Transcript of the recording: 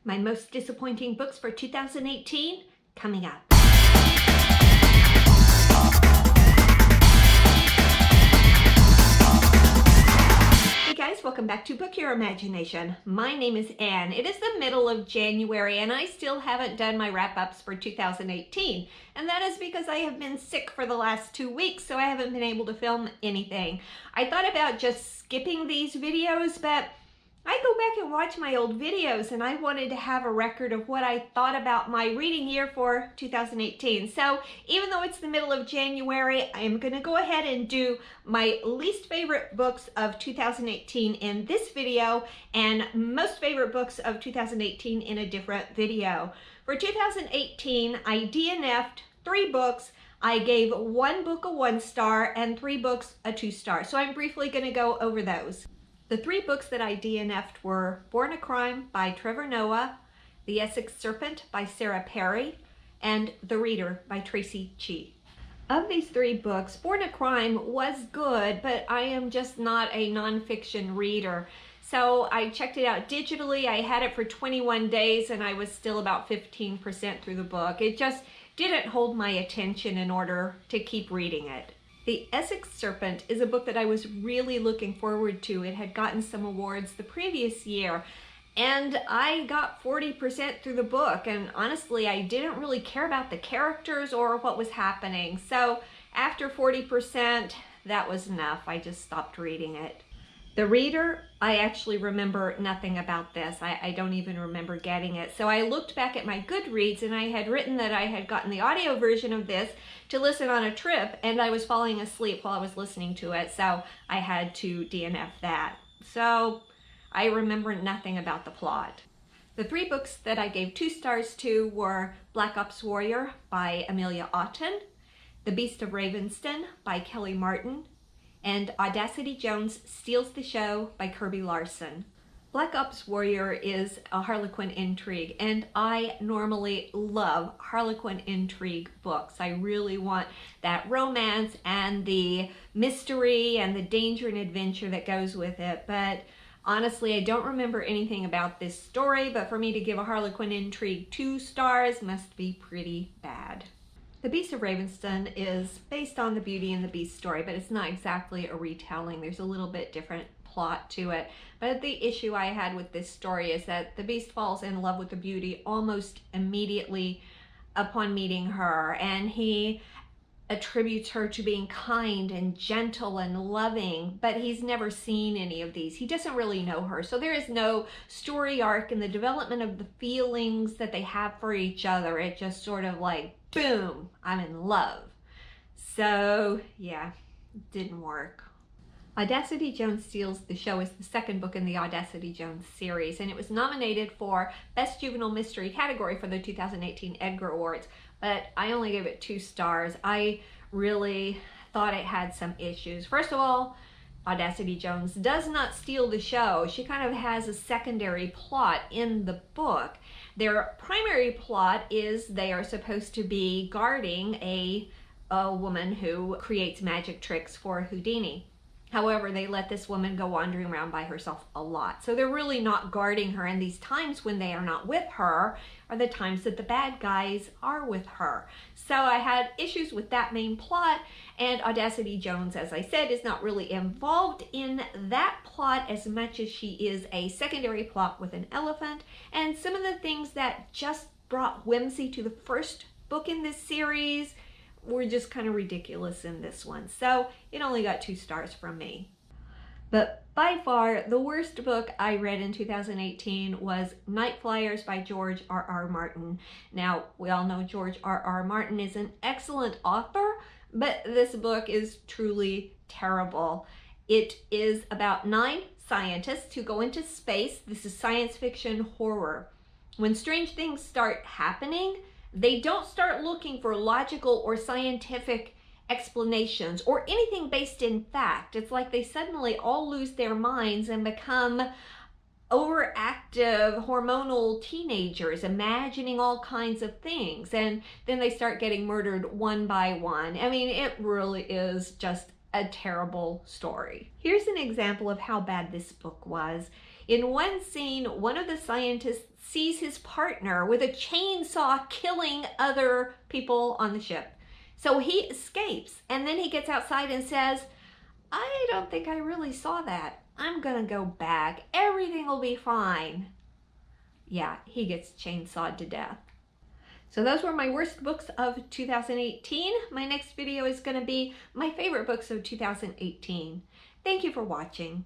My most disappointing books for 2018 coming up. Hey guys, welcome back to Book Your Imagination. My name is Anne. It is the middle of January and I still haven't done my wrap-ups for 2018. And that is because I have been sick for the last 2 weeks, so I haven't been able to film anything. I thought about just skipping these videos, but I go back and watch my old videos and I wanted to have a record of what I thought about my reading year for 2018. So even though it's the middle of January, I'm going to go ahead and do my least favorite books of 2018 in this video and most favorite books of 2018 in a different video. For 2018, I DNF'd 3 books. I gave 1 book a 1 star and 3 books a 2 star. So I'm briefly going to go over those. The 3 books that I DNF'd were Born a Crime by Trevor Noah, The Essex Serpent by Sarah Perry, and The Reader by Tracy Chee. Of these 3 books, Born a Crime was good, but I am just not a nonfiction reader. So I checked it out digitally. I had it for 21 days and I was still about 15% through the book. It just didn't hold my attention in order to keep reading it. The Essex Serpent is a book that I was really looking forward to. It had gotten some awards the previous year, and I got 40% through the book, and honestly, I didn't really care about the characters or what was happening. So after 40%, that was enough. I just stopped reading it. The Reader, I actually remember nothing about this. I don't even remember getting it. So I looked back at my Goodreads and I had written that I had gotten the audio version of this to listen on a trip and I was falling asleep while I was listening to it. So I had to DNF that. So I remember nothing about the plot. The 3 books that I gave 2 stars to were Black Ops Warrior by Amelia Aughton, The Beast of Ravenston by Kelly Martin, and Audacity Jones Steals the Show by Kirby Larson. Black Ops Warrior is a Harlequin intrigue, and I normally love Harlequin intrigue books. I really want that romance and the mystery and the danger and adventure that goes with it, but honestly, I don't remember anything about this story, but for me to give a Harlequin intrigue 2 stars must be pretty bad. The Beast of Ravenston is based on the Beauty and the Beast story, but it's not exactly a retelling. There's a little bit different plot to it. But the issue I had with this story is that the Beast falls in love with the Beauty almost immediately upon meeting her, and he attributes her to being kind and gentle and loving, but he's never seen any of these. He doesn't really know her. So there is no story arc in the development of the feelings that they have for each other. It just sort of like, boom, I'm in love. So yeah, it didn't work. Audacity Jones Steals the Show is the 2nd book in the Audacity Jones series, and it was nominated for Best Juvenile Mystery category for the 2018 Edgar Awards, but I only gave it 2 stars. I really thought it had some issues. First of all, Audacity Jones does not steal the show. She kind of has a secondary plot in the book. Their primary plot is they are supposed to be guarding a woman who creates magic tricks for Houdini. However, they let this woman go wandering around by herself a lot. So they're really not guarding her, and these times when they are not with her are the times that the bad guys are with her. So I had issues with that main plot, and Audacity Jones, as I said, is not really involved in that plot as much as she is a secondary plot with an elephant, and some of the things that just brought whimsy to the first book in this series were just kind of ridiculous in this one. So it only got 2 stars from me. But by far, the worst book I read in 2018 was Night Flyers by George R.R. Martin. Now, we all know George R.R. Martin is an excellent author, but this book is truly terrible. It is about 9 scientists who go into space. This is science fiction horror. When strange things start happening, they don't start looking for logical or scientific explanations or anything based in fact. It's like they suddenly all lose their minds and become overactive hormonal teenagers imagining all kinds of things, and then they start getting murdered one by one. I mean, it really is just a terrible story. Here's an example of how bad this book was. In one scene, one of the scientists sees his partner with a chainsaw killing other people on the ship. So he escapes, and then he gets outside and says, I don't think I really saw that. I'm gonna go back. Everything will be fine. Yeah, he gets chainsawed to death. So those were my worst books of 2018. My next video is going to be my favorite books of 2018. Thank you for watching.